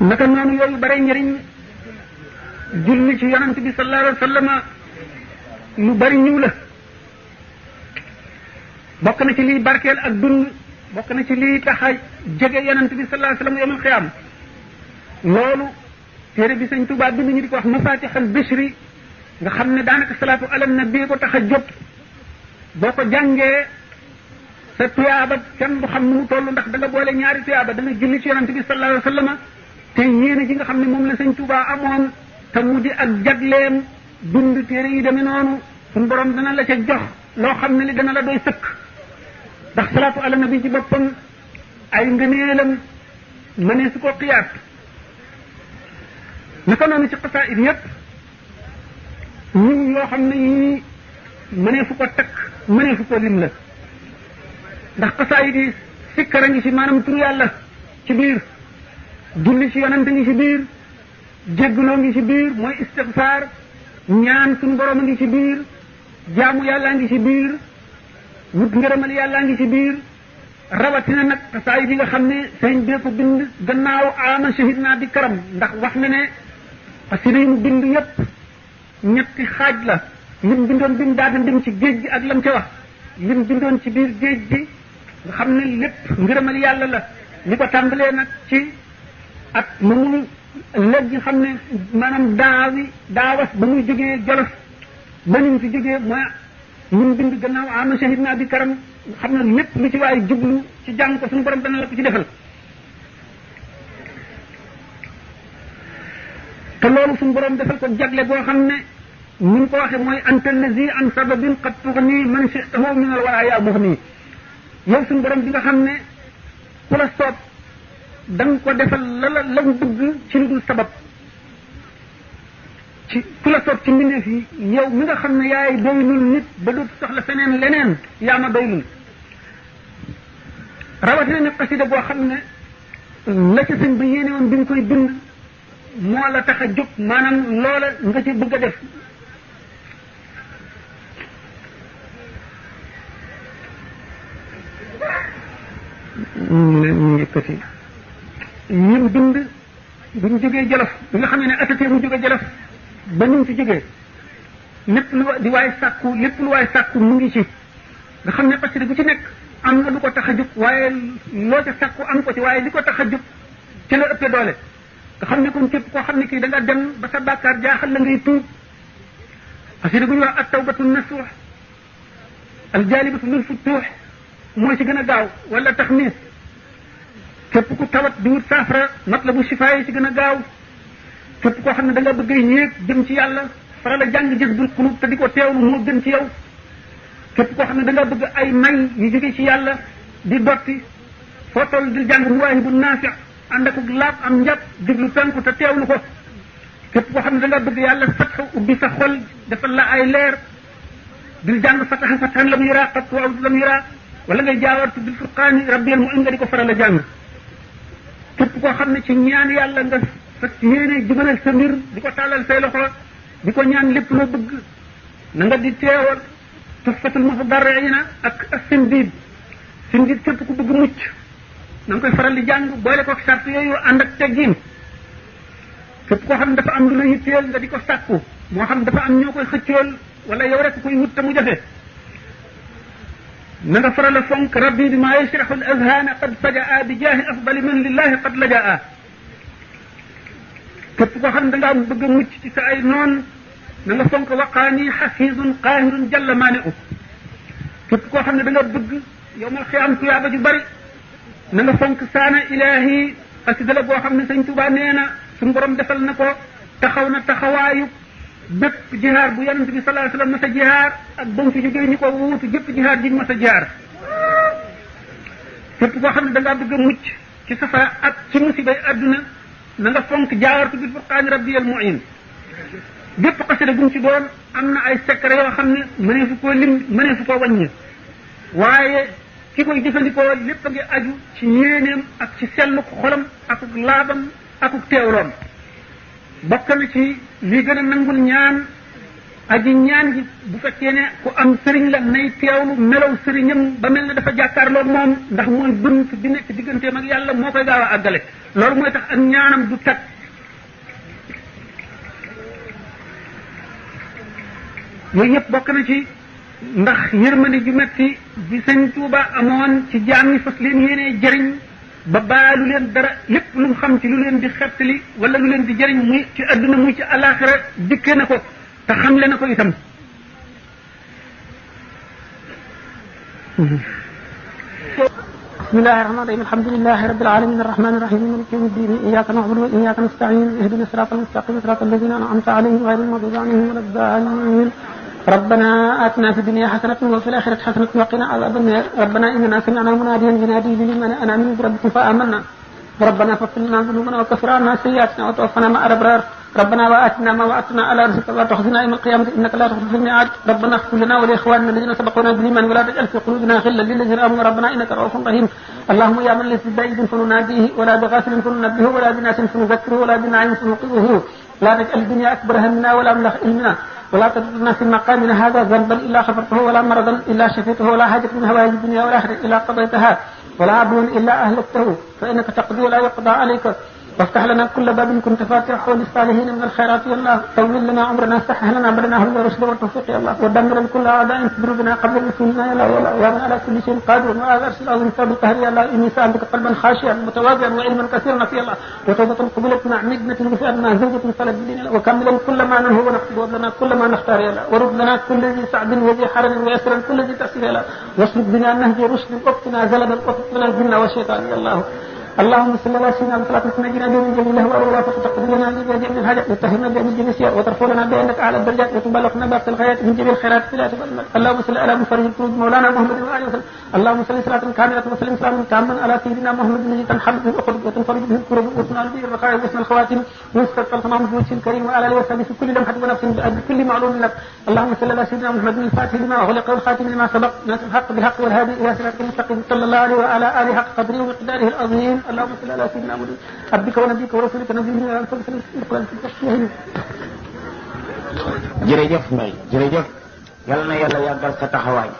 naka noonu yooyu bare njëriñ julli ci yonent bi sallallahu alayhi wa sallam lu bari ñëw la bokk na ci liy barkeel ak dund bokk na ci liy tax a jege yonent bi sallallahu alayhi wa sallam yawmal qiyaam loolu téere bi sëñ Tuubaa bind ñu di ko wax mafatihal bishri nga xam ne daanaka salaatu ala nabi ko tax a jóg boo ko jàngee sa tuyaaba kenn du xam nu mu toll ndax da nga boole ñaari tuyaaba da nga julli ci yonent bi sallallahu alayhi wa sallam te yéene ji nga xam ne moom la sëñ Tuubaa amoon te mu di ak jagleem dund téere yi demee noonu suñu borom dana la ca jox loo xam ne li dana la doy sëkk ndax salaatu ala nabi ci boppam ay ngëneelam mënee su ko xiyaat naka noonu ci xasaayid yépp ñun yoo xam ne yii mënee fu ko takk mënee fu ko lim la ndax xasaayid yi sikkara ngi ci maanaam tur yàlla ci biir julli ci yonante ngi ci biir jéggaloo ngi ci biir mooy istigfaar ñaan suñu borom a ngi ci biir jaamu yàllaa ngi ci biir wut ngërëmal yàllaa ngi ci biir rawatina nag xasaayid yi nga xam ne sëñ bee ko bind gannaaw ama shahid naa bi karam ndax wax na ne xasida yi mu bind yépp ñetti xaaj la lim bindoon bi mu daal di dem ci géej gi ak lam ca wax lim bindoon ci biir géej gi nga xam ne lépp ngërëmal yàlla la li ko tàmbalee nag ci at ma muy léegi xam ne maanaam daawas ba muy jógee Jolof ba ni mu fi jógee mooy lim bind gannaaw ama shahid naa bi karam nga xam ne lépp lu ci waaye jublu ci jàng ko suñu borom dana la ko ci defal te loolu suñu borom defal ko jagle boo xam ne ni ko waxee mooy anta lazi an sababin qad tughni man shi'tahu min al wara ya mughni yow suñu borom bi nga xam ne ku la soob da nga ko defal la mu bëgg ci lu dul sabab ci ku la soob ci mbindeef yi yow mi nga xam ne yaay doylul nit ba dootu soxla feneen leneen yaa ma doylul rawatina ne xasida boo xam ne la ca sëñ ba yéene woon bi nga koy bind moo la tax a jóg maanaam loola nga ci bëgg a def ñu yëkkati ñim bind bi ñu jógee Jolof bi nga xam ne atatee mu jógee Jolof ba ñu ci jógee lépp lu di waay sàkku lépp lu waay sàkku mu ngi ci nga xam ne xasida bu ci nekk am na lu ko tax a jóg waaye loo ca sàkku am ko ci waaye li ko tax a jóg ci la ëppee doole nga xam ne kon képp koo xam ne kii da nga dem ba sa bàkkaar jaaxal la ngay tuub xasida bu ñuy wax at tawbatu nasuux al jaalibatu lil futuux mooy ci gën a gaaw wala taxmiis képp ku tawat di wut saafara matlabu shifaa yi ci gën a gaaw képp koo xam ne da nga bëgg a yéeg jëm ci yàlla faral a jàng jazbul qulub te di ko teewlu moo gën ci yow képp koo xam ne da nga bëgg ay may yu jóge ci yàlla di dotti foo toll di jàng muwaahibu naafi ànd ak laab am njàpp diglu penku te teewlu ko képp koo xam ne da nga bëgg yàlla fatxu ubbi sa xol defal la ay leer di jàng fatahan fatahan lam yura qat wa lam yura wala ngay jaawartu bil furqaani rabbiyal mu'in nga di ko faral a jàng képp koo xam ne ci ñaan yàlla nga fas yéene jubanal sa mbir di ko tàllal say loxo di ko ñaan lépp loo bëgg na nga di teewal tuhfatul mutadarriina ak as-sindiid sindiid képp ku bëgg mucc na nga koy faral di jàng boole ko sart yooyu ànd ak teggin képp koo xam ne dafa am lu la yitteel nga di ko sàkku moo xam dafa am ñoo koy xëccool wala yow rek koy wut te mu jafe na nga faral a fonk rabbi bi maa yashrahu al azhana qad fajaa bi jaahi afdali man lillahi qad lajaa képp koo xam ne da ngaa bëgg a mucc ci sa ay noon na nga fonk waqaani xafiizun qaahirun jalla maani'u képp koo xam ne da nga bëgg yow ma xiyaam tuyaaba ju bari na nga fonk saana ilaahi xasida la boo xam ne sëñ Tuubaa nee na suñu borom defal na ko taxaw na taxawaayu bépp jihaar bu yonent bi sallallahu alayhi wasallam mas a jihaar ak ba mu fi jógee ñi ko wuutu jëpp jihaar ji mas a jihaar képp koo xam ne da ngaa bëgg a mucc ci safara ak ci musibay adduna na nga fonk jaawartu bil furqaani rabbiyal mu'in bépp xasida bu mu ci doon am na ay secret yoo xam ne mënee fu koo lim mënee fu koo wàññi waaye ki koy jëfandikoo lépp a ngi aju ci yéeneem ak ci selluk xolam akuk laabam akuk teewloom bokk na ci li gën a nangul ñaan aji ñaan ji bu fekkee ne ku am sëriñ la nay teewlu melaw sëriñam ba mel ne dafa jàkkaarloog moom ndax mooy bunt bi nekk digganteem ak yàlla moo koy gaaw a àggale loolu mooy tax ak ñaanam du tag yooyu yëpp bokk na ci ndax yërmande ju metti bi sëñ Tuuba amoon ci jaam ñi fas leen yéenee jëriñ ba baalu leen dara lépp lu mu xam ci lu leen di xettali wala lu leen di jëriñ muy ci adduna muy ci alaxira dikke na ko te xamle na ko itam bismillahi rahmani rahim alhamdulillahi rabbil alamin arrahmani arrahim maliki yawmi ddin iyyaka na'budu wa iyyaka nasta'in ihdina siratal mustaqim siratal ladzina an'amta alayhim ghayril maghdubi alayhim waladdallin ربنا آتنا في الدنيا حسنة وفي الآخرة حسنة وقنا عذاب النار ربنا إننا سمعنا مناديا ينادي للإيمان أن آمنوا بربكم فآمنا ربنا فاغفر لنا ذنوبنا وكفر عنا سيئاتنا وتوفنا مع الأبرار ربنا وآتنا ما وعدتنا على رسلك ولا تخزنا يوم القيامة إنك لا تخلف الميعاد ربنا اغفر لنا ولإخواننا الذين سبقونا بالإيمان ولا تجعل في قلوبنا غلا للذين آمنوا ربنا إنك رؤوف رحيم اللهم يا من ليس بعيد فنناديه ولا بغافل فننبهه ولا بناس فنذكره ولا بنعيم فنوقظه لا تجعل الدنيا أكبر همنا ولا مبلغ علمنا ولا تدرنا في مقامنا هذا ذنبا إلا غفرته ولا مرضا إلا شفيته ولا حاجة من هوائج الدنيا والآخرة إلا قضيتها ولا عدوا إلا أهلكته فإنك تقضي ولا يقضى عليك وافتح لنا كل باب كنت فاتحه للصالحين من الخيرات يا الله طول لنا عمرنا سهل لنا امرنا هدى الرشد والتوفيق يا الله ودمر كل اعداء تدر بنا قبل رسولنا يا الله يا من على كل شيء قادر وهذا ارسل العظيم ثابت القهر يا الله اني سالتك قلبا خاشعا متواضعا وعلما كثيرا في الله وتوبه قبلت مع نجمه وفئنا زوجه فلت بدين وكملا كل ما ننهو ونقصد لنا كل ما نختار يا الله ورد لنا كل ذي سعد وذي حرم ويسرا كل ذي تأسير يا الله واسلك بنا نهج رشد واقتنا زلدا واقتنا الجن والشيطان يا الله اللهم صل على سيدنا محمد ونجنا به من جميع الاهواء والافات وتقضي لنا به جميع الحاجات وتطهرنا به من جميع السيئات وترفع لنا بانك اعلى الدرجات وتبلغنا باقي الغايات من جميع الخيرات لا تبلغ اللهم صل على مفرج الكروب مولانا محمد وعلى وسلم اللهم صل صلاه كامله وسلم سلاما تاما على سيدنا محمد الذي تنحل به الاخر وتنفرج به الكروب وتنال به الرخاء وحسن الخواتم ويستسقى التمام بوجه الكريم وعلى اله وصحبه في كل لمحه ونفس بكل معلوم لك اللهم صل على سيدنا محمد الفاتح لما اغلق والخاتم لما سبق ناصر الحق بالحق والهادي الى صراطك المستقيم صلى الله عليه وعلى اله حق قدره ومقداره العظيم اللهم صل على سيدنا عبدك ونبيك ورسولك نبينا jërëjëf Mbaye jërëjëf yal na yàlla yàggal sa taxawaay